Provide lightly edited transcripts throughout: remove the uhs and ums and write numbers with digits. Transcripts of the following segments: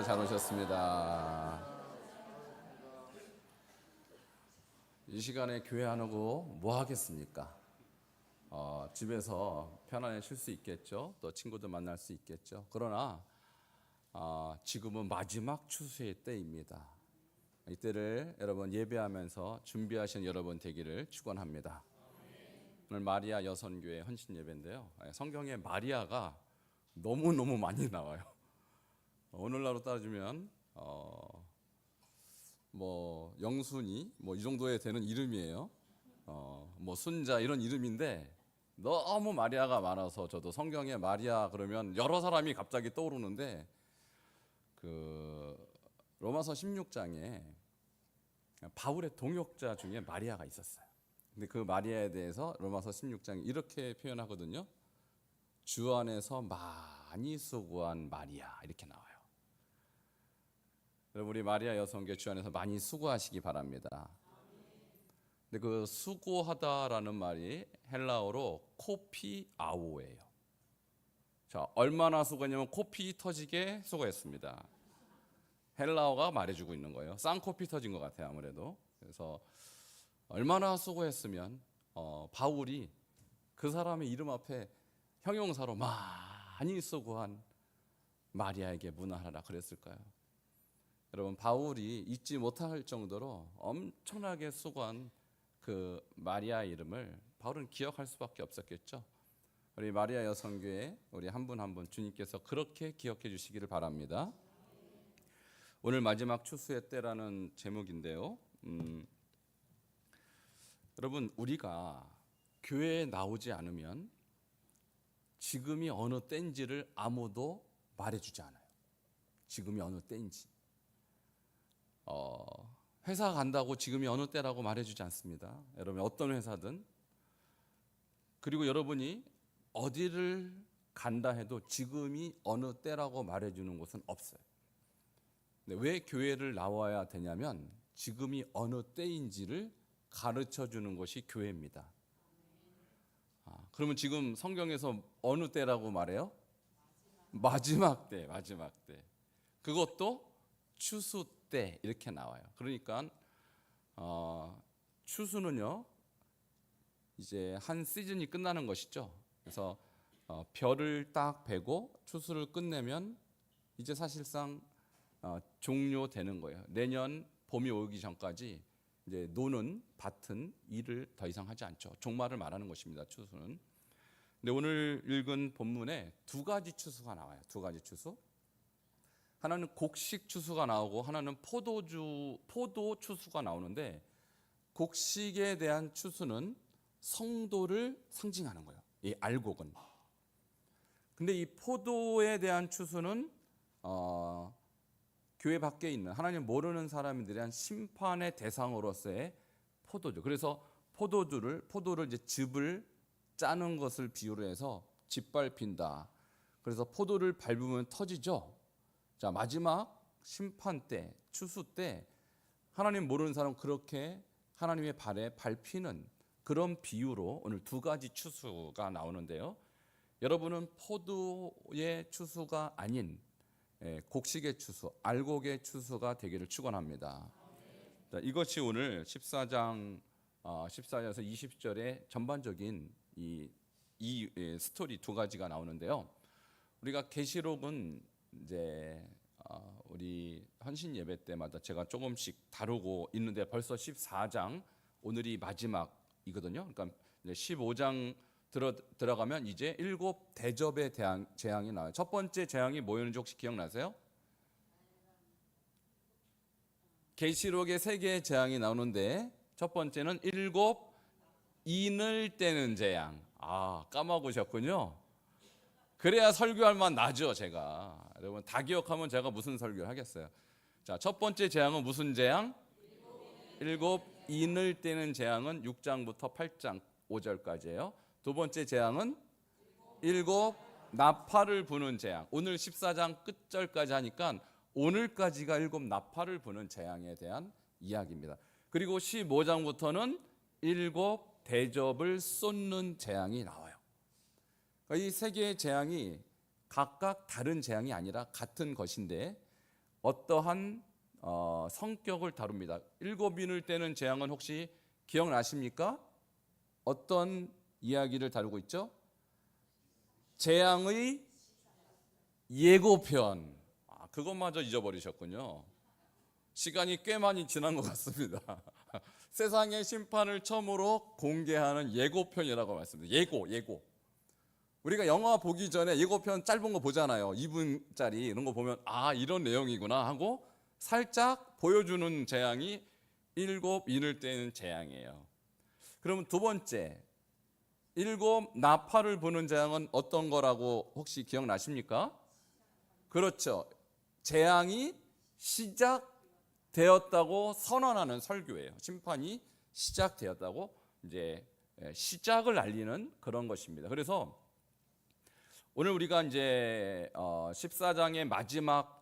오늘도 잘 오셨습니다. 이 시간에 교회 안 오고 뭐 하겠습니까? 집에서 편안히 쉴 수 있겠죠. 또 친구들 만날 수 있겠죠. 그러나 지금은 마지막 추수의 때입니다. 이때를 여러분 예배하면서 준비하신 여러분 되기를 축원합니다. 오늘 마리아 여선교회 헌신 예배인데요. 성경에 마리아가 너무너무 많이 나와요. 오늘날로 따지면 뭐 영순이 뭐 이 정도에 되는 이름이에요. 뭐 순자 이런 이름인데 너무 마리아가 많아서 저도 성경에 마리아 그러면 여러 사람이 갑자기 떠오르는데 그 로마서 16장에 바울의 동역자 중에 마리아가 있었어요. 근데 그 마리아에 대해서 로마서 16장이 이렇게 표현하거든요. 주 안에서 많이 수고한 마리아 이렇게 나와요. 여러분 우리 마리아 여성교회 주 안에서 많이 수고하시기 바랍니다. 근데 그 수고하다라는 말이 헬라어로 코피아오예요. 자, 얼마나 수고했냐면 코피 터지게 수고했습니다. 헬라어가 말해주고 있는 거예요. 쌍코피 터진 것 같아요 아무래도. 그래서 얼마나 수고했으면 바울이 그 사람의 이름 앞에 형용사로 많이 수고한 마리아에게 문안하라 그랬을까요? 여러분 바울이 잊지 못할 정도로 엄청나게 수고한 그 마리아 이름을 바울은 기억할 수밖에 없었겠죠. 우리 마리아 여성교회 우리 한 분 한 분 주님께서 그렇게 기억해 주시기를 바랍니다. 오늘 마지막 추수의 때라는 제목인데요. 여러분 우리가 교회에 나오지 않으면 지금이 어느 때인지를 아무도 말해주지 않아요. 지금이 어느 때인지. 회사 간다고 지금이 어느 때라고 말해주지 않습니다. 여러분 어떤 회사든. 그리고 여러분이 어디를 간다 해도 지금이 어느 때라고 말해주는 곳은 없어요. 근데 왜 교회를 나와야 되냐면 지금이 어느 때인지를 가르쳐주는 것이 교회입니다. 그러면 지금 성경에서 어느 때라고 말해요? 마지막 때, 마지막 때. 그것도 추수 때 이렇게 나와요. 그러니까 추수는요 이제 한 시즌이 끝나는 것이죠. 그래서 벼를 딱 베고 추수를 끝내면 이제 사실상 종료되는 거예요. 내년 봄이 오기 전까지 이제 노는 밭은 일을 더 이상 하지 않죠. 종말을 말하는 것입니다. 추수는. 근데 오늘 읽은 본문에 두 가지 추수가 나와요. 두 가지 추수. 하나는 곡식 추수가 나오고 하나는 포도 추수가 나오는데 곡식에 대한 추수는 성도를 상징하는 거예요. 이 알곡은. 근데 이 포도에 대한 추수는 교회 밖에 있는 하나님 모르는 사람들에 대한 심판의 대상으로서의 포도주. 그래서 포도를 이제 즙을 짜는 것을 비유로 해서 짓밟힌다. 그래서 포도를 밟으면 터지죠. 자, 마지막 심판 때, 추수 때 하나님 모르는 사람 그렇게 하나님의 발에 밟히는 그런 비유로 오늘 두 가지 추수가 나오는데요. 여러분은 포도의 추수가 아닌 곡식의 추수, 알곡의 추수가 되기를 축원합니다. 자, 이것이 오늘 14장 14절에서 20절의 전반적인 이 스토리 두 가지가 나오는데요. 우리가 계시록은 이제 우리 헌신 예배 때마다 제가 조금씩 다루고 있는데 벌써 14장 오늘이 마지막이거든요. 그러니까 이제 15장 들어가면 이제 7 대접의 재앙이 나와요. 첫 번째 재앙이 뭐였는지 혹시 기억나세요? 계시록에 3개의 재앙이 나오는데 첫 번째는 7 인을 떼는 재앙. 까먹으셨군요. 그래야 설교할 만 나죠. 제가 여러분 다 기억하면 제가 무슨 설교를 하겠어요. 자, 첫 번째 재앙은 무슨 재앙? 7 인을 떼는 재앙은 6장부터 8장 5절까지예요. 두 번째 재앙은 7 나팔을 부는 재앙. 오늘 14장 끝절까지 하니까 오늘까지가 7 나팔을 부는 재앙에 대한 이야기입니다. 그리고 15장부터는 7 대접을 쏟는 재앙이 나와요. 이 세 개의 재앙이 각각 다른 재앙이 아니라 같은 것인데 어떠한 성격을 다룹니다. 일곱 인을 떼는 재앙은 혹시 기억나십니까? 어떤 이야기를 다루고 있죠? 재앙의 예고편. 그것마저 잊어버리셨군요. 시간이 꽤 많이 지난 것 같습니다. 세상의 심판을 처음으로 공개하는 예고편이라고 말씀드립니다. 예고. 우리가 영화 보기 전에 예고편 짧은 거 보잖아요. 2분짜리 이런 거 보면 이런 내용이구나 하고 살짝 보여주는 재앙이 일곱 인을 떼는 재앙이에요. 그러면 두 번째, 일곱 나팔을 부는 재앙은 어떤 거라고 혹시 기억나십니까? 그렇죠. 재앙이 시작되었다고 선언하는 설교예요. 심판이 시작되었다고 이제 시작을 알리는 그런 것입니다. 그래서 오늘 우리가 이제 14장의 마지막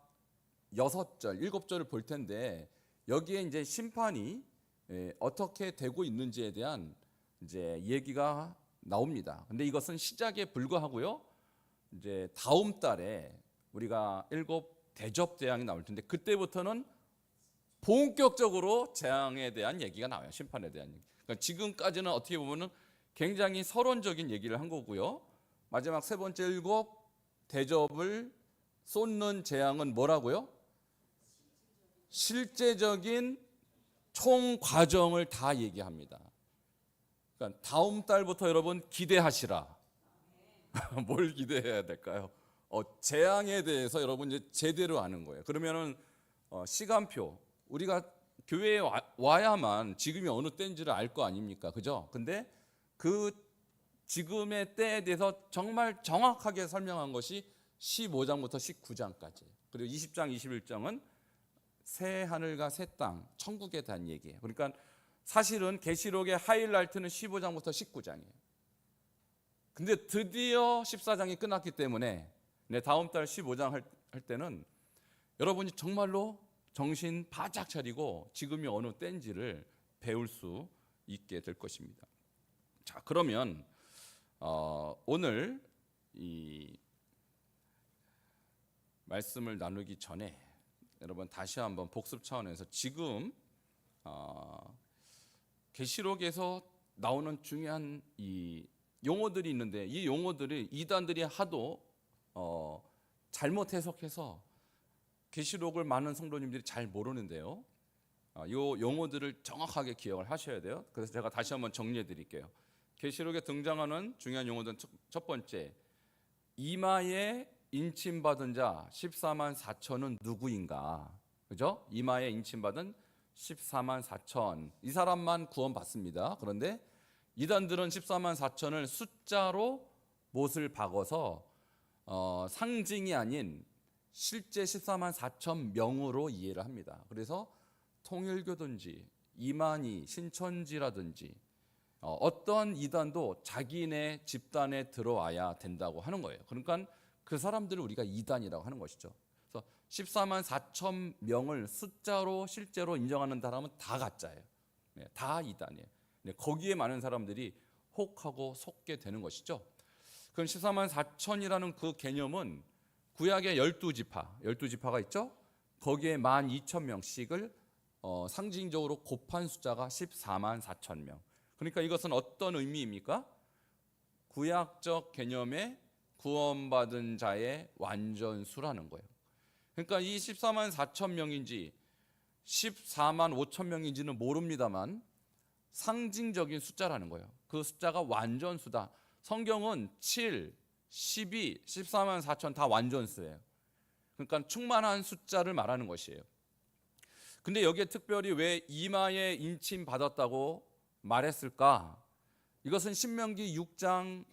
6절, 7절을 볼 텐데 여기에 이제 심판이 어떻게 되고 있는지에 대한 이제 얘기가 나옵니다. 근데 이것은 시작에 불과하고요. 이제 다음 달에 우리가 일곱 대접 재앙이 나올 텐데 그때부터는 본격적으로 재앙에 대한 얘기가 나와요. 심판에 대한 얘기. 그러니까 지금까지는 어떻게 보면은 굉장히 서론적인 얘기를 한 거고요. 마지막 세 번째 일곱 대접을 쏟는 재앙은 뭐라고요? 실제적인 총 과정을 다 얘기합니다. 그러니까 다음 달부터 여러분 기대하시라. 뭘 기대해야 될까요? 재앙에 대해서 여러분 이제 제대로 아는 거예요. 그러면은 시간표, 우리가 교회에 와야만 지금이 어느 때인지를 알 거 아닙니까? 그죠? 근데 그 지금의 때에 대해서 정말 정확하게 설명한 것이 15장부터 19장까지. 그리고 20장, 21장은 새 하늘과 새 땅, 천국에 대한 얘기예요. 그러니까 사실은 계시록의 하이라이트는 15장부터 19장이에요. 근데 드디어 14장이 끝났기 때문에 다음 달 15장 할 때는 여러분이 정말로 정신 바짝 차리고 지금이 어느 때인지를 배울 수 있게 될 것입니다. 자, 그러면 오늘 이 말씀을 나누기 전에 여러분 다시 한번 복습 차원에서 지금 계시록에서 나오는 중요한 이 용어들이 있는데 이 용어들이 이단들이 하도 잘못 해석해서 계시록을 많은 성도님들이 잘 모르는데요. 이 용어들을 정확하게 기억을 하셔야 돼요. 그래서 제가 다시 한번 정리해 드릴게요. 계시록에 등장하는 중요한 용어들은 첫 번째, 이마에 인침받은 자 14만 4천은 누구인가? 그죠? 이마에 인침받은 14만 4천. 이 사람만 구원받습니다. 그런데 이단들은 14만 4천을 숫자로 못을 박아서 상징이 아닌 실제 14만 4천 명으로 이해를 합니다. 그래서 통일교든지 이만희, 신천지라든지 어떤 이단도 자기네 집단에 들어와야 된다고 하는 거예요. 그러니까 그 사람들을 우리가 이단이라고 하는 것이죠. 그래서 14만 4천 명을 숫자로 실제로 인정하는 사람은 다 가짜예요. 다 이단이에요. 거기에 많은 사람들이 혹하고 속게 되는 것이죠. 그럼 14만 4천이라는 그 개념은 구약의 12지파가 있죠. 거기에 12,000명씩을 상징적으로 곱한 숫자가 14만 4천 명. 그러니까 이것은 어떤 의미입니까? 구약적 개념의 구원받은 자의 완전수라는 거예요. 그러니까 이 14만 4천 명인지 14만 5천 명인지는 모릅니다만 상징적인 숫자라는 거예요. 그 숫자가 완전수다. 성경은 7, 12, 14만 4천 다 완전수예요. 그러니까 충만한 숫자를 말하는 것이에요. 근데 여기에 특별히 왜 이마에 인침 받았다고 말했을까? 이것은 신명기 6장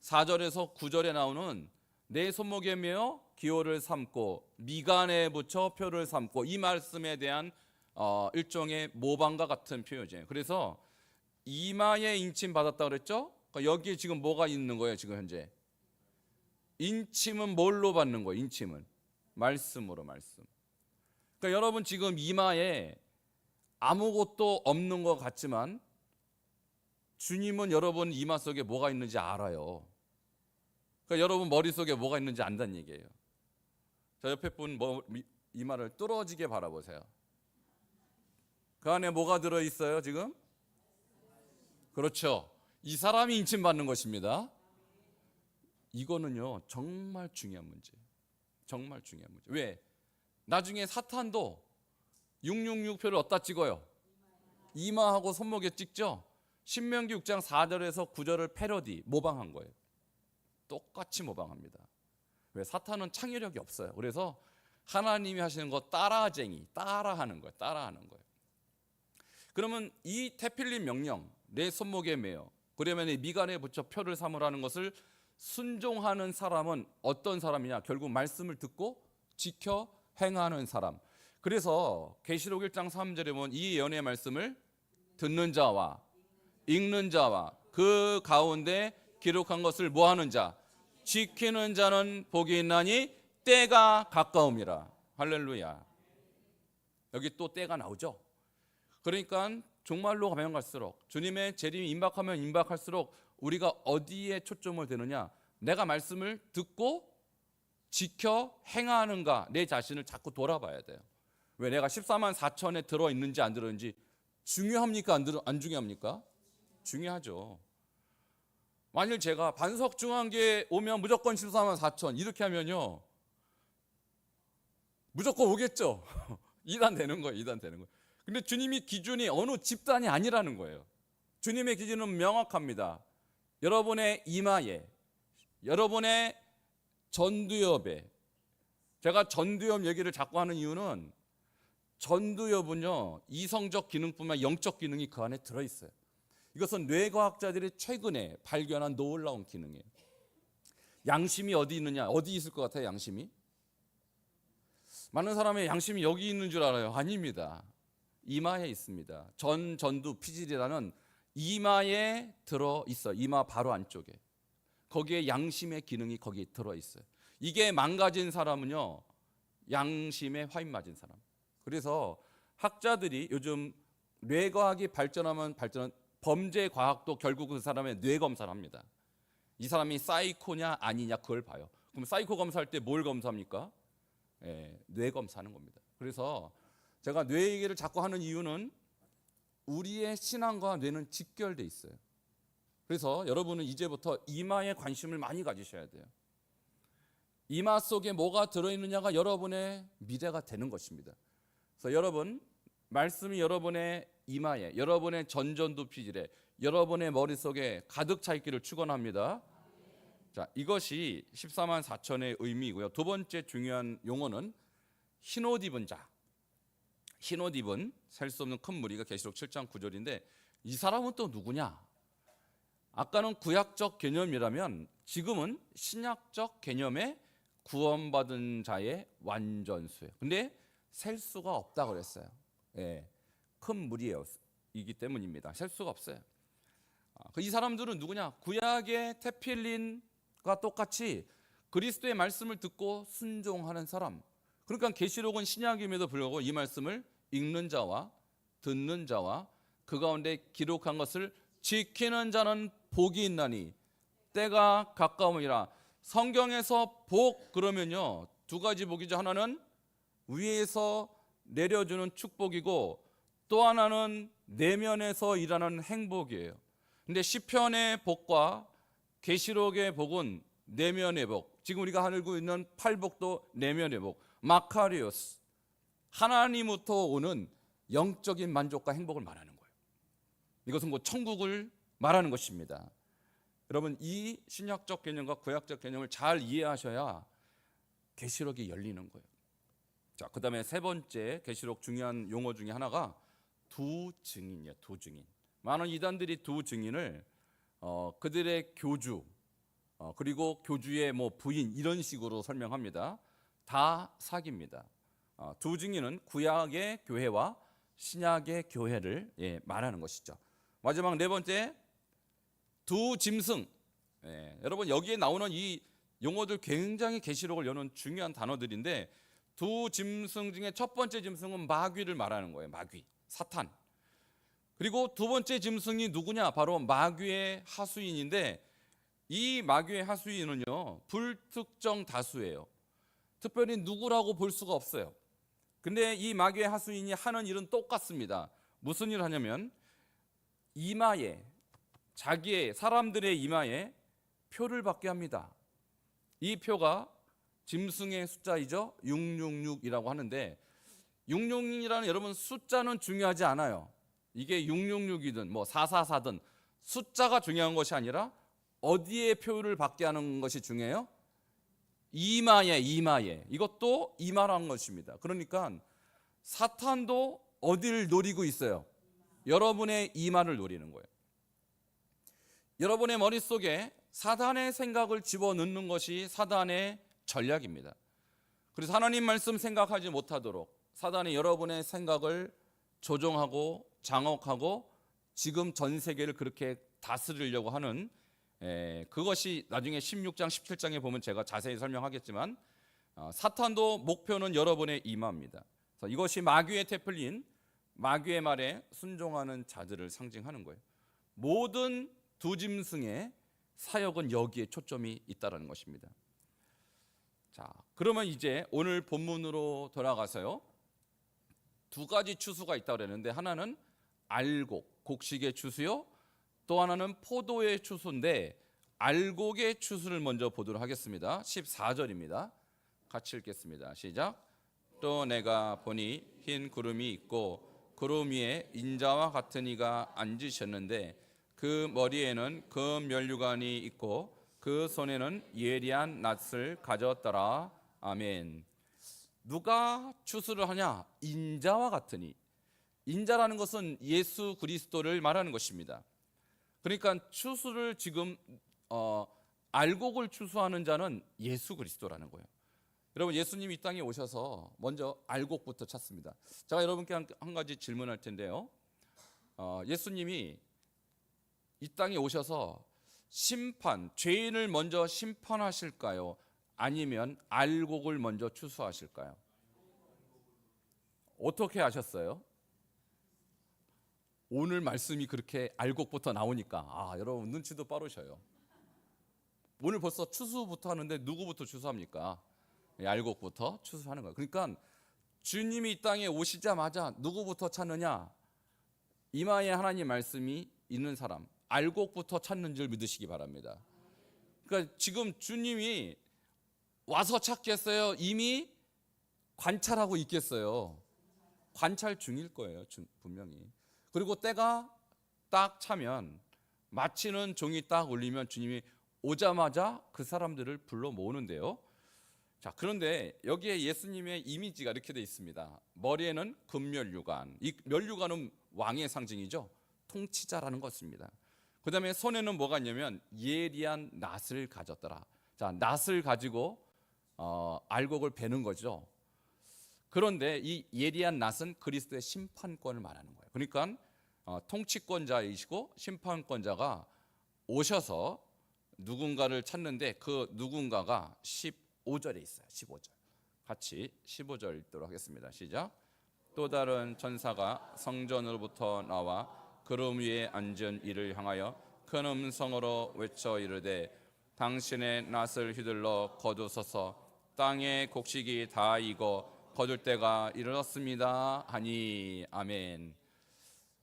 4절에서 9절에 나오는 내 손목에 메어 기호를 삼고 미간에 붙여 표를 삼고 이 말씀에 대한 일종의 모방과 같은 표현이에요. 그래서 이마에 인침 받았다고 그랬죠? 그러니까 여기에 지금 뭐가 있는 거예요? 지금 현재 인침은 뭘로 받는 거예요? 인침은 말씀으로. 말씀. 그러니까 여러분 지금 이마에 아무것도 없는 것 같지만 주님은 여러분 이마 속에 뭐가 있는지 알아요. 그러니까 여러분 머릿속에 뭐가 있는지 안다는 얘기예요. 저 옆에 분 이마를 뚫어지게 바라보세요. 그 안에 뭐가 들어있어요 지금? 그렇죠. 이 사람이 인침받는 것입니다. 이거는요 정말 중요한 문제예요. 정말 중요한 문제. 왜? 나중에 사탄도 666표를 어디다 찍어요? 이마하고 손목에 찍죠. 신명기 6장 4절에서 9절을 패러디 모방한 거예요. 똑같이 모방합니다. 왜? 사탄은 창의력이 없어요. 그래서 하나님이 하시는 거 따라하는 거예요. 그러면 이 테필린 명령, 내 손목에 매어 그러면 이 미간에 붙여 표를 삼으라는 것을 순종하는 사람은 어떤 사람이냐? 결국 말씀을 듣고 지켜 행하는 사람. 그래서 계시록 1장 3절에 보면 이 연의 말씀을 듣는 자와 읽는 자와 그 가운데 기록한 것을 뭐 하는 자? 지키는 자는 복이 있나니 때가 가까움이라. 할렐루야. 여기 또 때가 나오죠. 그러니까 종말로 가면 갈수록 주님의 재림이 임박하면 임박할수록 우리가 어디에 초점을 두느냐? 내가 말씀을 듣고 지켜 행하는가? 내 자신을 자꾸 돌아봐야 돼요. 왜? 내가 14만 4천에 들어있는지 안 들어있는지 중요합니까? 안 중요합니까? 중요하죠. 만일 제가 반석중앙교회 오면 무조건 14만 4천 이렇게 하면요 무조건 오겠죠. 2단 되는 거예요. 2단 되는 거예요. 근데 주님이 기준이 어느 집단이 아니라는 거예요. 주님의 기준은 명확합니다. 여러분의 이마에, 여러분의 전두엽에. 제가 전두엽 얘기를 자꾸 하는 이유는 전두엽은요 이성적 기능뿐만 아니라 영적 기능이 그 안에 들어있어요. 이것은 뇌과학자들이 최근에 발견한 놀라운 기능이에요. 양심이 어디 있느냐? 어디 있을 것 같아요? 양심이? 많은 사람의 양심이 여기 있는 줄 알아요. 아닙니다. 이마에 있습니다. 전두 피질이라는 이마에 들어있어요. 이마 바로 안쪽에. 거기에 양심의 기능이 거기에 들어있어요. 이게 망가진 사람은요 양심에 화인 맞은 사람. 그래서 학자들이 요즘 뇌과학이 발전하면 범죄 과학도 결국 그 사람의 뇌 검사를 합니다. 이 사람이 사이코냐 아니냐 그걸 봐요. 그럼 사이코 검사할 때 뭘 검사합니까? 뇌 검사하는 겁니다. 그래서 제가 뇌 얘기를 자꾸 하는 이유는 우리의 신앙과 뇌는 직결돼 있어요. 그래서 여러분은 이제부터 이마에 관심을 많이 가지셔야 돼요. 이마 속에 뭐가 들어있느냐가 여러분의 미래가 되는 것입니다. 그래서 여러분 말씀이 여러분의 이마에, 여러분의 전두피질에, 여러분의 머릿속에 가득 차 있기를 축원합니다. 자, 이것이 14만 4천의 의미이고요. 두 번째 중요한 용어는 흰옷 입은 자. 흰옷 입은 셀 수 없는 큰 무리가 계시록 7장 9절인데 이 사람은 또 누구냐? 아까는 구약적 개념이라면 지금은 신약적 개념의 구원받은 자의 완전수예요. 근데 셀 수가 없다 그랬어요. 큰 무리이기 때문입니다. 셀 수가 없어요. 이 사람들은 누구냐? 구약의 테필린과 똑같이 그리스도의 말씀을 듣고 순종하는 사람. 그러니까 계시록은 신약임에도 불구하고 이 말씀을 읽는 자와 듣는 자와 그 가운데 기록한 것을 지키는 자는 복이 있나니 때가 가까움이라. 성경에서 복 그러면요 두 가지 복이죠. 하나는 위에서 내려주는 축복이고 또 하나는 내면에서 일하는 행복이에요. 근데 시편의 복과 계시록의 복은 내면의 복. 지금 우리가 알고 있는 팔복도 내면의 복. 마카리오스. 하나님부터 오는 영적인 만족과 행복을 말하는 거예요. 이것은 곧 천국을 말하는 것입니다. 여러분 이 신약적 개념과 구약적 개념을 잘 이해하셔야 계시록이 열리는 거예요. 자, 그다음에 세 번째 계시록 중요한 용어 중에 하나가 두 증인이에요. 두 증인. 많은 이단들이 두 증인을 그들의 교주 그리고 교주의 뭐 부인 이런 식으로 설명합니다. 다 사기입니다. 두 증인은 구약의 교회와 신약의 교회를 말하는 것이죠. 마지막 네 번째 두 짐승. 여러분 여기에 나오는 이 용어들 굉장히 계시록을 여는 중요한 단어들인데 두 짐승 중에 첫 번째 짐승은 마귀를 말하는 거예요. 마귀, 사탄. 그리고 두 번째 짐승이 누구냐? 바로 마귀의 하수인인데 이 마귀의 하수인은요 불특정 다수예요. 특별히 누구라고 볼 수가 없어요. 근데 이 마귀의 하수인이 하는 일은 똑같습니다. 무슨 일을 하냐면 이마에, 자기의 사람들의 이마에 표를 받게 합니다. 이 표가 짐승의 숫자이죠. 666이라고 하는데 666이라는 여러분 숫자는 중요하지 않아요. 이게 666이든 뭐 444든 숫자가 중요한 것이 아니라 어디에 표를 받게 하는 것이 중요해요? 이마에. 이것도 이마라는 것입니다. 그러니까 사탄도 어디를 노리고 있어요? 여러분의 이마를 노리는 거예요. 여러분의 머릿속에 사단의 생각을 집어넣는 것이 사단의 전략입니다. 그래서 하나님 말씀 생각하지 못하도록 사단이 여러분의 생각을 조종하고 장악하고 지금 전 세계를 그렇게 다스리려고 하는, 그것이 나중에 16장 17장에 보면 제가 자세히 설명하겠지만 사탄도 목표는 여러분의 이마입니다. 그래서 이것이 마귀의 태플린, 마귀의 말에 순종하는 자들을 상징하는 거예요. 모든 두 짐승의 사역은 여기에 초점이 있다는 것입니다. 자, 그러면 이제 오늘 본문으로 돌아가서요. 두 가지 추수가 있다고 그랬는데 하나는 알곡, 곡식의 추수요. 또 하나는 포도의 추수인데 알곡의 추수를 먼저 보도록 하겠습니다. 14절입니다. 같이 읽겠습니다. 시작. 또 내가 보니 흰 구름이 있고 구름 위에 인자와 같은 이가 앉으셨는데 그 머리에는 금 면류관이 있고 그 손에는 예리한 낫을 가졌더라. 아멘. 누가 추수를 하냐? 인자와 같으니. 인자라는 것은 예수 그리스도를 말하는 것입니다. 그러니까 추수를 지금 알곡을 추수하는 자는 예수 그리스도라는 거예요. 여러분, 예수님이 이 땅에 오셔서 먼저 알곡부터 찾습니다. 제가 여러분께 한 가지 질문할 텐데요. 예수님이 이 땅에 오셔서 죄인을 먼저 심판하실까요? 아니면 알곡을 먼저 추수하실까요? 어떻게 하셨어요? 오늘 말씀이 그렇게 알곡부터 나오니까 여러분 눈치도 빠르셔요. 오늘 벌써 추수부터 하는데 누구부터 추수합니까? 알곡부터 추수하는 거예요. 그러니까 주님이 이 땅에 오시자마자 누구부터 찾느냐? 이마에 하나님 말씀이 있는 사람, 알곡부터 찾는 줄 믿으시기 바랍니다. 그러니까 지금 주님이 와서 찾겠어요? 이미 관찰하고 있겠어요? 관찰 중일 거예요, 분명히. 그리고 때가 딱 차면, 마치는 종이 딱 울리면 주님이 오자마자 그 사람들을 불러 모으는데요. 자, 그런데 여기에 예수님의 이미지가 이렇게 돼 있습니다. 머리에는 금면류관. 이 면류관은 왕의 상징이죠. 통치자라는 것입니다. 그 다음에 손에는 뭐가 있냐면 예리한 낫을 가졌더라. 자, 낫을 가지고 알곡을 베는 거죠. 그런데 이 예리한 낫은 그리스도의 심판권을 말하는 거예요. 그러니까 통치권자이시고 심판권자가 오셔서 누군가를 찾는데 그 누군가가 15절에 있어요. 15절. 같이 15절 읽도록 하겠습니다. 시작. 또 다른 천사가 성전으로부터 나와 구름 위에 앉은 이를 향하여 큰 음성으로 외쳐 이르되 당신의 낫을 휘둘러 거두소서. 땅의 곡식이 다 익어 거둘 때가 이르렀습니다 하니. 아멘.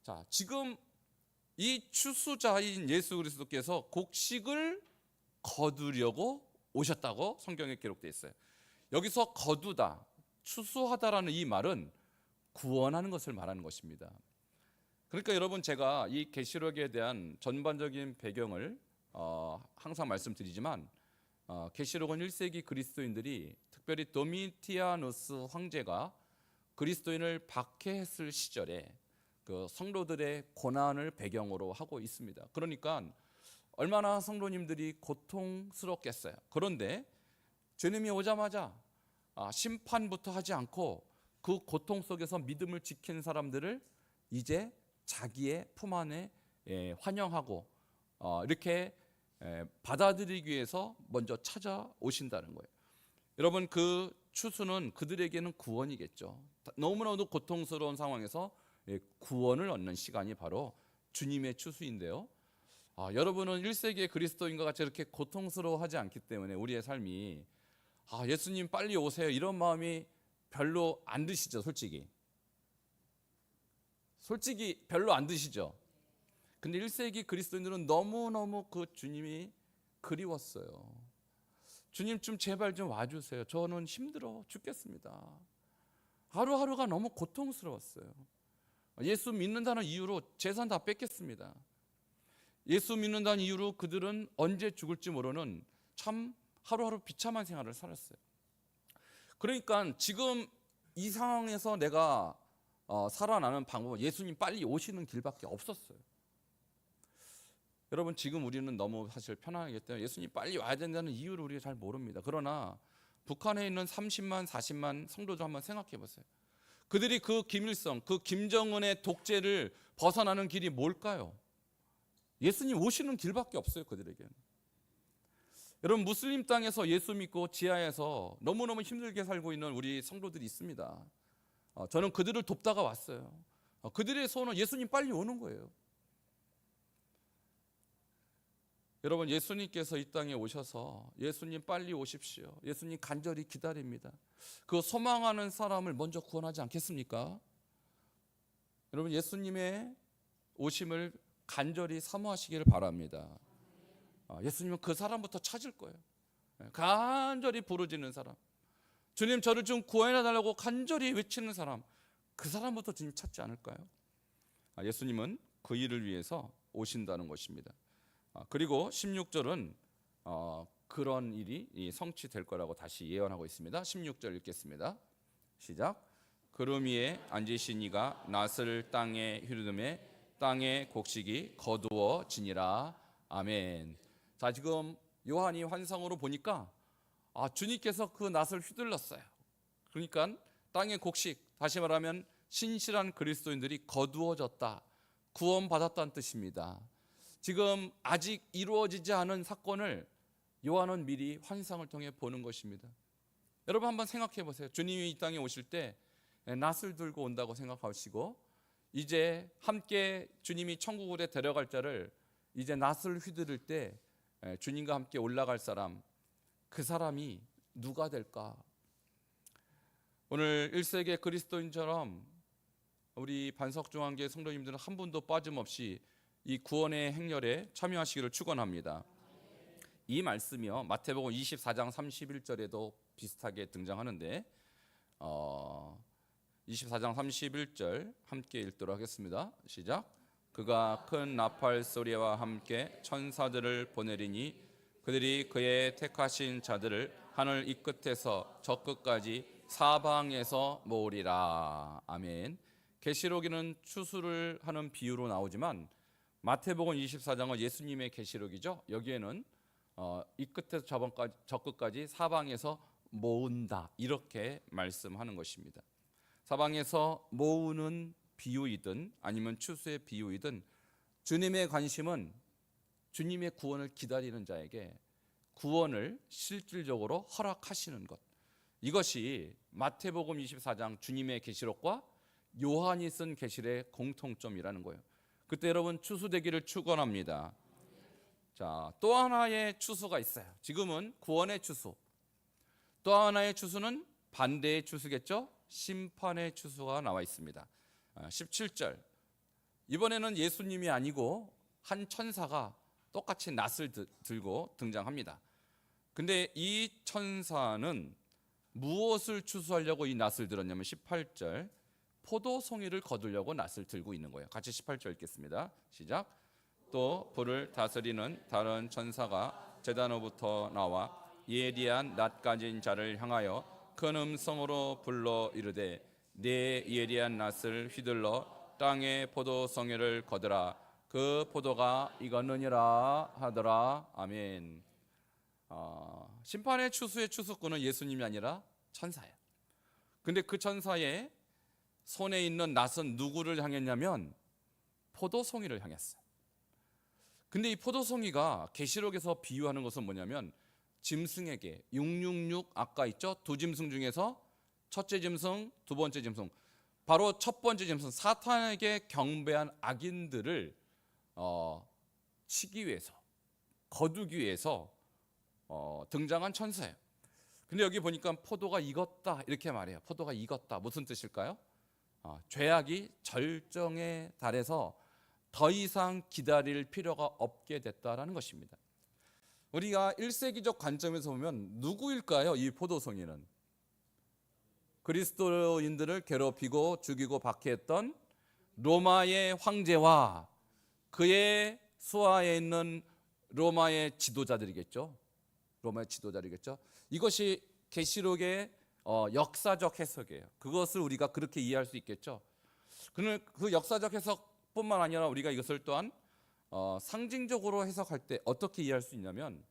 자, 지금 이 추수자인 예수 그리스도께서 곡식을 거두려고 오셨다고 성경에 기록되어 있어요. 여기서 거두다, 추수하다라는 이 말은 구원하는 것을 말하는 것입니다. 그러니까 여러분, 제가 이 계시록에 대한 전반적인 배경을 항상 말씀드리지만 계시록은 1세기 그리스도인들이 특별히 도미티아누스 황제가 그리스도인을 박해했을 시절에 그 성도들의 고난을 배경으로 하고 있습니다. 그러니까 얼마나 성도님들이 고통스럽겠어요. 그런데 주님이 오자마자 심판부터 하지 않고 그 고통 속에서 믿음을 지킨 사람들을 이제 자기의 품 안에 환영하고 이렇게 받아들이기 위해서 먼저 찾아오신다는 거예요. 여러분, 그 추수는 그들에게는 구원이겠죠. 너무나도 고통스러운 상황에서 구원을 얻는 시간이 바로 주님의 추수인데요. 여러분은 1세기의 그리스도인과 같이 이렇게 고통스러워하지 않기 때문에 우리의 삶이 예수님 빨리 오세요 이런 마음이 별로 안 드시죠, 솔직히 별로 안 드시죠. 근데 1세기 그리스도인들은 너무너무 그 주님이 그리웠어요. 주님 좀 제발 좀 와주세요. 저는 힘들어 죽겠습니다. 하루하루가 너무 고통스러웠어요. 예수 믿는다는 이유로 재산 다 뺏겠습니다. 예수 믿는다는 이유로 그들은 언제 죽을지 모르는 참 하루하루 비참한 생활을 살았어요. 그러니까 지금 이 상황에서 내가 살아나는 방법은 예수님 빨리 오시는 길밖에 없었어요. 여러분, 지금 우리는 너무 사실 편안하기 때문에 예수님 빨리 와야 된다는 이유를 우리가 잘 모릅니다. 그러나 북한에 있는 30만 40만 성도들 한번 생각해 보세요. 그들이 그 김일성, 그 김정은의 독재를 벗어나는 길이 뭘까요? 예수님 오시는 길밖에 없어요, 그들에게는. 여러분, 무슬림 땅에서 예수 믿고 지하에서 너무너무 힘들게 살고 있는 우리 성도들이 있습니다. 저는 그들을 돕다가 왔어요. 그들의 소원은 예수님 빨리 오는 거예요. 여러분, 예수님께서 이 땅에 오셔서 예수님 빨리 오십시오, 예수님 간절히 기다립니다. 그 소망하는 사람을 먼저 구원하지 않겠습니까? 여러분, 예수님의 오심을 간절히 사모하시기를 바랍니다. 예수님은 그 사람부터 찾을 거예요. 간절히 부르짖는 사람, 주님 저를 좀 구원해 달라고 간절히 외치는 사람, 그 사람부터 주님 찾지 않을까요? 예수님은 그 일을 위해서 오신다는 것입니다. 그리고 16절은 그런 일이 성취될 거라고 다시 예언하고 있습니다. 16절 읽겠습니다. 시작. 구름 위에 앉으신 이가 낫을 땅에 휘두르매 땅의 곡식이 거두어지니라. 아멘. 자, 지금 요한이 환상으로 보니까 주님께서 그 낫을 휘둘렀어요. 그러니까 땅의 곡식, 다시 말하면 신실한 그리스도인들이 거두어졌다, 구원받았다는 뜻입니다. 지금 아직 이루어지지 않은 사건을 요한은 미리 환상을 통해 보는 것입니다. 여러분 한번 생각해 보세요. 주님이 이 땅에 오실 때 낫을 들고 온다고 생각하시고, 이제 함께 주님이 천국으로 데려갈 자를 이제 낫을 휘두를 때 주님과 함께 올라갈 사람, 그 사람이 누가 될까? 오늘 1세기 그리스도인처럼 우리 반석중앙교회 성도님들은 한 분도 빠짐없이 이 구원의 행렬에 참여하시기를 축원합니다. 이 말씀이요, 마태복음 24장 31절에도 비슷하게 등장하는데 24장 31절 함께 읽도록 하겠습니다. 시작. 그가 큰 나팔 소리와 함께 천사들을 보내리니 그들이 그의 택하신 자들을 하늘 이 끝에서 저 끝까지 사방에서 모으리라. 아멘. 계시록에는 추수를 하는 비유로 나오지만 마태복음 24장은 예수님의 계시록이죠. 여기에는 이 끝에서 저 끝까지 사방에서 모은다, 이렇게 말씀하는 것입니다. 사방에서 모으는 비유이든 아니면 추수의 비유이든 주님의 관심은 주님의 구원을 기다리는 자에게 구원을 실질적으로 허락하시는 것, 이것이 마태복음 24장 주님의 계시록과 요한이 쓴 계시록의 공통점이라는 거예요. 그때 여러분 추수되기를 축원합니다. 자, 또 하나의 추수가 있어요. 지금은 구원의 추수, 또 하나의 추수는 반대의 추수겠죠. 심판의 추수가 나와 있습니다. 17절, 이번에는 예수님이 아니고 한 천사가 똑같이 낫을 들고 등장합니다. 근데 이 천사는 무엇을 추수하려고 이 낫을 들었냐면 18절, 포도송이를 거두려고 낫을 들고 있는 거예요. 같이 18절 읽겠습니다. 시작. 또 불을 다스리는 다른 천사가 제단으로부터 나와 예리한 낫 가진 자를 향하여 큰 음성으로 불러 이르되 네 예리한 낫을 휘둘러 땅의 포도송이를 거두라. 그 포도가 익었느니라 하더라. 아멘. 심판의 추수의 추수꾼은 예수님이 아니라 천사예요. 근데 그 천사의 손에 있는 낫은 누구를 향했냐면 포도송이를 향했어요. 근데 이 포도송이가 계시록에서 비유하는 것은 뭐냐면 짐승에게 666, 아까 있죠? 두 짐승 중에서 첫째 짐승, 두 번째 짐승, 바로 첫 번째 짐승 사탄에게 경배한 악인들을 치기 위해서, 거두기 위해서 등장한 천사예요. 근데 여기 보니까 포도가 익었다 이렇게 말해요. 포도가 익었다. 무슨 뜻일까요? 죄악이 절정에 달해서 더 이상 기다릴 필요가 없게 됐다라는 것입니다. 우리가 1세기적 관점에서 보면 누구일까요? 이 포도송이는 그리스도인들을 괴롭히고 죽이고 박해했던 로마의 황제와 그의 수하에 있는 로마의 지도자들이겠죠. 로마의 지도자들이겠죠. 이것이 계시록의 역사적 해석이에요. 그것을 우리가 그렇게 이해할 수 있겠죠. 그 역사적 해석뿐만 아니라 우리가 이것을 또한 상징적으로 해석할 때 어떻게 이해할 수 있냐면,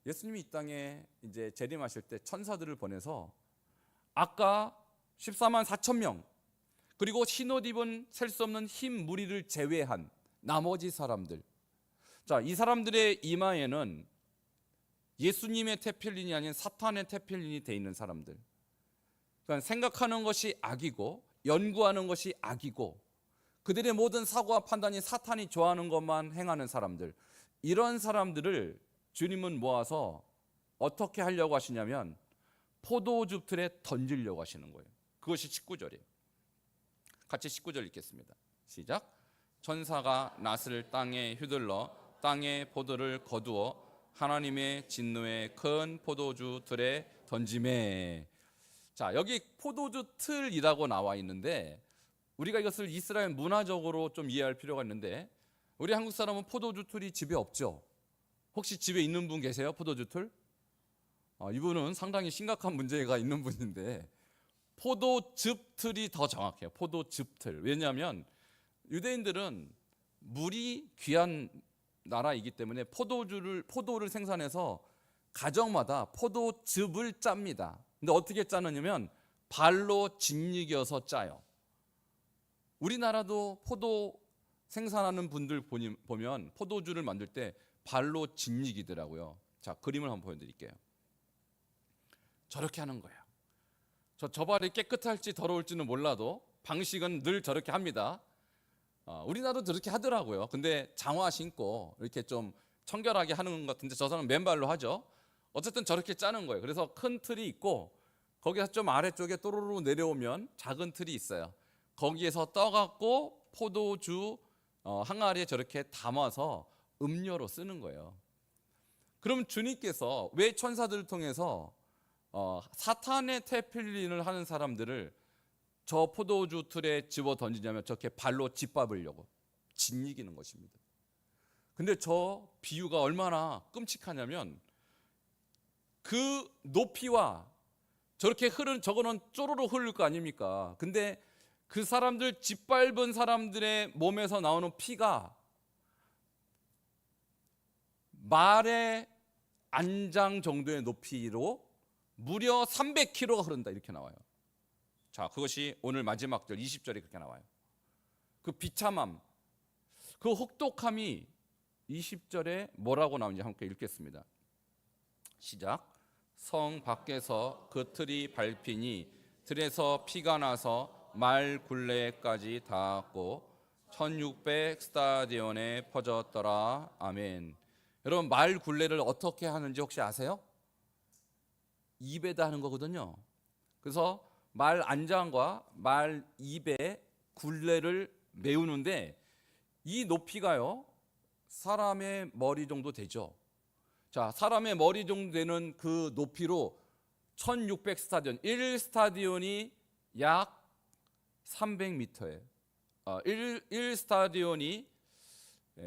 예수님이 이 땅에 이제 재림하실 때 천사들을 보내서 아까 14만 4천 명 그리고 흰옷 입은 셀 수 없는 흰 무리를 제외한 나머지 사람들, 자, 이 사람들의 이마에는 예수님의 테필린이 아닌 사탄의 테필린이 돼 있는 사람들, 그러니까 생각하는 것이 악이고 연구하는 것이 악이고 그들의 모든 사고와 판단이 사탄이 좋아하는 것만 행하는 사람들, 이런 사람들을 주님은 모아서 어떻게 하려고 하시냐면 포도주 틀에 던지려고 하시는 거예요. 그것이 19절이에요. 같이 19절 읽겠습니다. 시작. 천사가 낫을 땅에 휘둘러 땅에 포도를 거두어 하나님의 진노의 큰 포도주 틀에 던지매. 자, 여기 포도주 틀이라고 나와 있는데 우리가 이것을 이스라엘 문화적으로 좀 이해할 필요가 있는데, 우리 한국 사람은 포도주 틀이 집에 없죠. 혹시 집에 있는 분 계세요? 포도주 틀? 이분은 상당히 심각한 문제가 있는 분인데, 포도즙 틀이 더 정확해요. 포도즙 틀. 왜냐하면 유대인들은 물이 귀한 나라이기 때문에 포도를 생산해서 가정마다 포도즙을 짭니다. 근데 어떻게 짜느냐면 발로 짓이겨서 짜요. 우리나라도 포도 생산하는 분들 보면 포도주를 만들 때 발로 짓이기더라고요. 자, 그림을 한번 보여드릴게요. 저렇게 하는 거예요. 저 발이 깨끗할지 더러울지는 몰라도 방식은 늘 저렇게 합니다. 우리나라도 저렇게 하더라고요. 근데 장화 신고 이렇게 좀 청결하게 하는 것 같은데 저 사람은 맨발로 하죠. 어쨌든 저렇게 짜는 거예요. 그래서 큰 틀이 있고 거기서 좀 아래쪽에 또르르 내려오면 작은 틀이 있어요. 거기에서 떠갖고 포도주 항아리에 저렇게 담아서 음료로 쓰는 거예요. 그럼 주님께서 왜 천사들을 통해서 사탄의 테필린을 하는 사람들을 저 포도주 틀에 집어 던지냐면 저렇게 발로 짓밟으려고 짓이기는 것입니다. 근데 저 비유가 얼마나 끔찍하냐면 그 높이와 저렇게 저거는 쪼르르 흐를 거 아닙니까? 근데 그 사람들 짓밟은 사람들의 몸에서 나오는 피가 말의 안장 정도의 높이로 무려 300km가 흐른다 이렇게 나와요. 자, 그것이 오늘 마지막 절 20절에 그렇게 나와요. 그 비참함, 그 혹독함이 20절에 뭐라고 나오는지 함께 읽겠습니다. 시작. 성 밖에서 그 틀이 밟히니 틀에서 피가 나서 말 굴레까지 닿았고 1600 스타디온에 퍼졌더라. 아멘. 여러분, 말 굴레를 어떻게 하는지 혹시 아세요? 입에다 하는 거거든요. 그래서 말 안장과 말 입에 굴레를 메우는데 이 높이가요, 사람의 머리 정도 되죠. 자, 사람의 머리 정도 되는 그 높이로 1600 스타디온, 1스타디온이 약 300m예요. 1 스타디온이,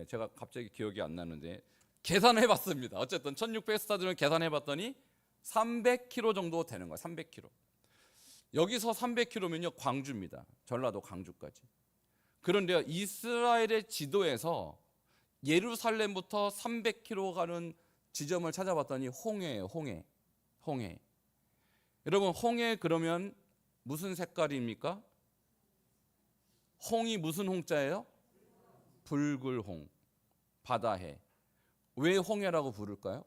제가 갑자기 기억이 안 나는데 계산해 봤습니다. 어쨌든 1600 스타디온을 계산해 봤더니 300km 정도 되는 거예요. 300km. 여기서 300km면요 광주입니다. 전라도 광주까지. 그런데요, 이스라엘의 지도에서 예루살렘부터 300km 가는 지점을 찾아봤더니 홍해예요. 홍해. 여러분, 홍해 그러면 무슨 색깔입니까? 홍이 무슨 홍자예요? 붉을홍, 바다해. 왜 홍해라고 부를까요?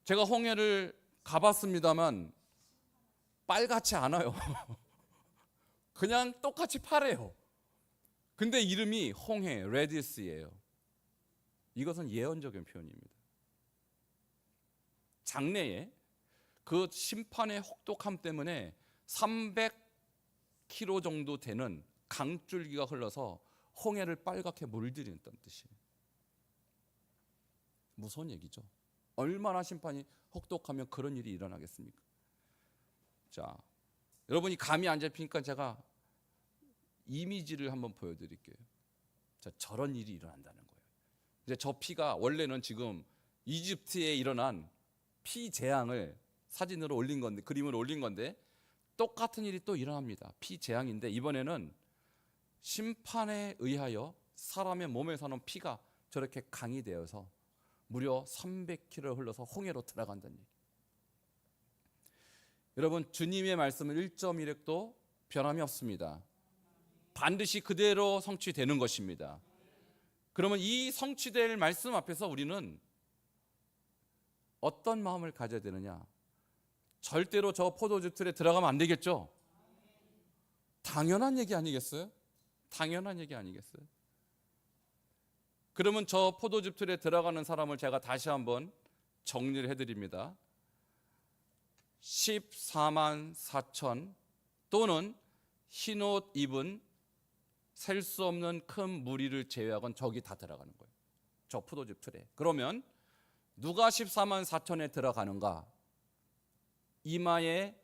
제가 홍해를 가봤습니다만 빨갛지 않아요. 그냥 똑같이 파래요. 근데 이름이 홍해, 레디스예요. 이것은 예언적인 표현입니다. 장래에 그 심판의 혹독함 때문에 300km 정도 되는 강줄기가 흘러서 홍해를 빨갛게 물들인다는 뜻이에요. 무서운 얘기죠. 얼마나 심판이 혹독하면 그런 일이 일어나겠습니까? 자, 여러분이 감이 안 잡히니까 제가 이미지를 한번 보여드릴게요. 자, 저런 일이 일어난다는 거예요. 이제 저 피가 원래는 지금 이집트에 일어난 피 재앙을 사진으로 올린 건데, 그림을 올린 건데, 똑같은 일이 또 일어납니다. 피 재앙인데 이번에는 심판에 의하여 사람의 몸에 사는 피가 저렇게 강이 되어서 무려 300km 흘러서 홍해로 들어간다는 얘기. 여러분, 주님의 말씀은 1.1획도 변함이 없습니다. 반드시 그대로 성취되는 것입니다. 그러면 이 성취될 말씀 앞에서 우리는 어떤 마음을 가져야 되느냐? 절대로 저 포도주 틀에 들어가면 안 되겠죠? 당연한 얘기 아니겠어요? 당연한 얘기 아니겠어요? 그러면 저 포도즙 틀에 들어가는 사람을 제가 다시 한번 정리를 해드립니다. 14만 4천 또는 흰옷 입은 셀 수 없는 큰 무리를 제외하고는 저기 다 들어가는 거예요. 저 포도즙 틀에. 그러면 누가 14만 4천에 들어가는가? 이마에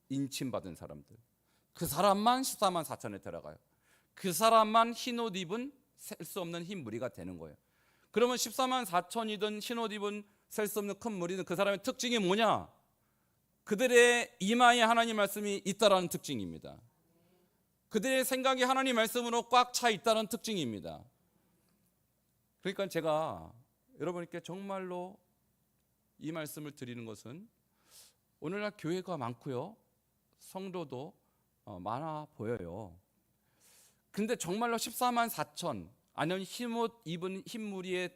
인침받은 사람들. 그 사람만 14만 4천에 들어가요. 그 사람만 흰옷 입은 셀 수 없는 흰 무리가 되는 거예요. 그러면 14만 4천이든 흰옷 입은 셀 수 없는 큰 무리든 그 사람의 특징이 뭐냐? 그들의 이마에 하나님 말씀이 있다라는 특징입니다. 그들의 생각이 하나님 말씀으로 꽉 차 있다는 특징입니다. 그러니까 제가 여러분께 정말로 이 말씀을 드리는 것은 오늘날 교회가 많고요, 성도도 많아 보여요. 근데 정말로 14만 4천 아니면 흰옷 입은 흰 무리에,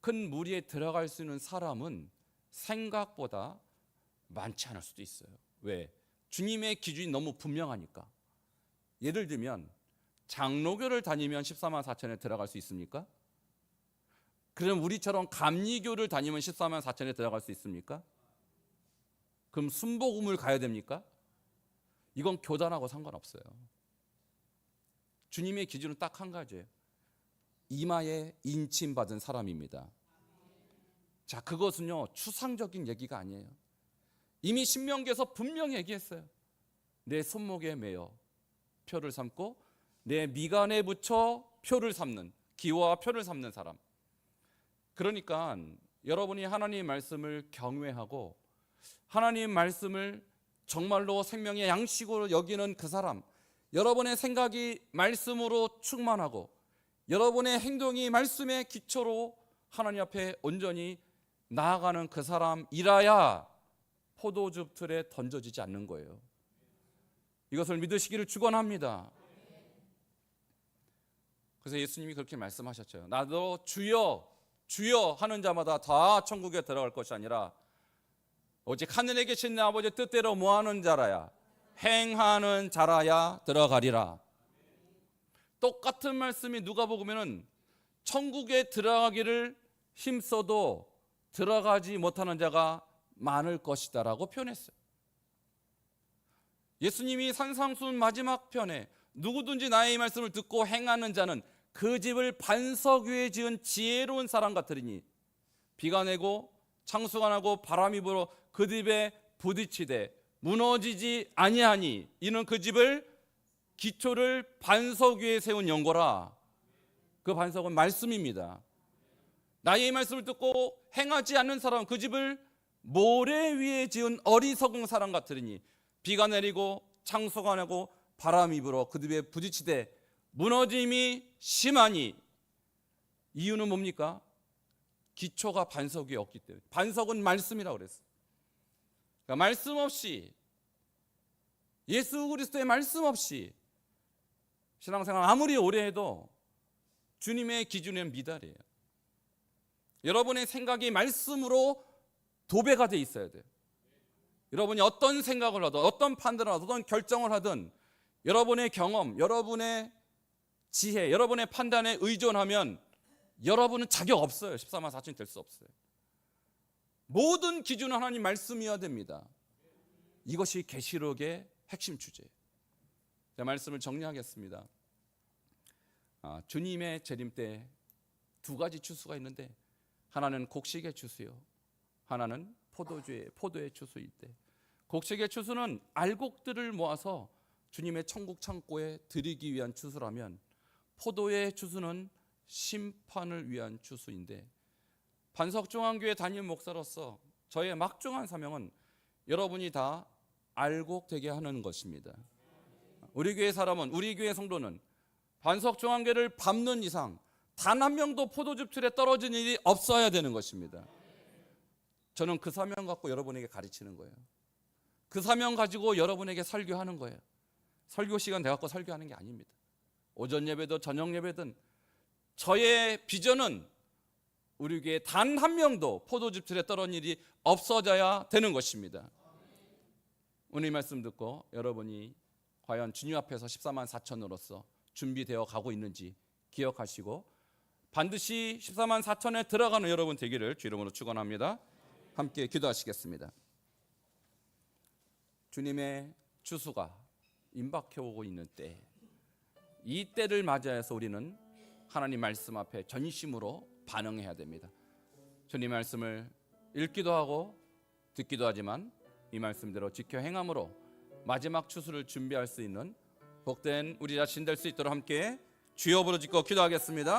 큰 무리에 들어갈 수 있는 사람은 생각보다 많지 않을 수도 있어요. 왜? 주님의 기준이 너무 분명하니까. 예를 들면 장로교를 다니면 14만 4천에 들어갈 수 있습니까? 그럼 우리처럼 감리교를 다니면 14만 4천에 들어갈 수 있습니까? 그럼 순복음을 가야 됩니까? 이건 교단하고 상관없어요. 주님의 기준은 딱 한 가지예요. 이마에 인침받은 사람입니다. 자, 그것은요 추상적인 얘기가 아니에요. 이미 신명기에서 분명히 얘기했어요. 내 손목에 매어 표를 삼고 내 미간에 붙여 표를 삼는, 기호와 표를 삼는 사람. 그러니까 여러분이 하나님 말씀을 경외하고 하나님 말씀을 정말로 생명의 양식으로 여기는 그 사람, 여러분의 생각이 말씀으로 충만하고 여러분의 행동이 말씀의 기초로 하나님 앞에 온전히 나아가는 그 사람이라야 포도즙 틀에 던져지지 않는 거예요. 이것을 믿으시기를 축원합니다. 그래서 예수님이 그렇게 말씀하셨죠. 나도 주여 주여 하는 자마다 다 천국에 들어갈 것이 아니라 오직 하늘에 계신 내 아버지의 뜻대로 뭐하는 자라야, 행하는 자라야 들어가리라. 똑같은 말씀이 누가복음에는 천국에 들어가기를 힘써도 들어가지 못하는 자가 많을 것이다라고 표현했어요. 예수님이 산상수훈 마지막 편에 누구든지 나의 이 말씀을 듣고 행하는 자는 그 집을 반석 위에 지은 지혜로운 사람 같으리니 비가 내고 창수가 나고 바람이 불어 그 집에 부딪히되 무너지지 아니하니 이는 그 집을 기초를 반석 위에 세운 연고라. 그 반석은 말씀입니다. 나의 이 말씀을 듣고 행하지 않는 사람은 그 집을 모래 위에 지은 어리석은 사람 같으리니 비가 내리고 창수가 나고 바람이 불어 그 집에 부딪히되 무너짐이 심하니. 이유는 뭡니까? 기초가 반석 위에 없기 때문에. 반석은 말씀이라고 그랬어요. 그러니까 말씀 없이, 예수 그리스도의 말씀 없이 신앙생활 아무리 오래 해도 주님의 기준에는 미달이에요. 여러분의 생각이 말씀으로 도배가 돼 있어야 돼요. 여러분이 어떤 생각을 하든 어떤 판단을 하든 어떤 결정을 하든 여러분의 경험, 여러분의 지혜, 여러분의 판단에 의존하면 여러분은 자격 없어요. 14만 4천이 될 수 없어요. 모든 기준은 하나님 말씀이어야 됩니다. 이것이 계시록의 핵심 주제예요. 제 말씀을 정리하겠습니다. 주님의 재림 때 두 가지 추수가 있는데, 하나는 곡식의 추수요, 하나는 포도의 추수일 때, 곡식의 추수는 알곡들을 모아서 주님의 천국 창고에 드리기 위한 추수라면, 포도의 추수는 심판을 위한 추수인데, 반석중앙교회 담임 목사로서 저의 막중한 사명은 여러분이 다 알곡 되게 하는 것입니다. 우리 교회 사람은, 우리 교회 성도는 반석중앙교회를 밟는 이상 단 한 명도 포도즙 틀에 떨어진 일이 없어야 되는 것입니다. 저는 그 사명 갖고 여러분에게 가르치는 거예요. 그 사명 가지고 여러분에게 설교하는 거예요. 설교 시간 돼갖고 설교하는 게 아닙니다. 오전 예배든 저녁 예배든 저의 비전은 우리 교회에 단 한 명도 포도즙 틀에 떨어진 일이 없어져야 되는 것입니다. 오늘 이 말씀 듣고 여러분이 과연 주님 앞에서 14만 4천으로서 준비되어 가고 있는지 기억하시고, 반드시 14만 4천에 들어가는 여러분 되기를 주 이름으로 축원합니다. 함께 기도하시겠습니다. 주님의 추수가 임박해 오고 있는 때, 이 때를 맞이해서 우리는 하나님 말씀 앞에 전심으로 반응해야 됩니다. 주님 말씀을 읽기도 하고 듣기도 하지만 이 말씀대로 지켜 행함으로 마지막 추수를 준비할 수 있는 복된 우리 자신 될 수 있도록 함께 주여 부르짖고 기도하겠습니다.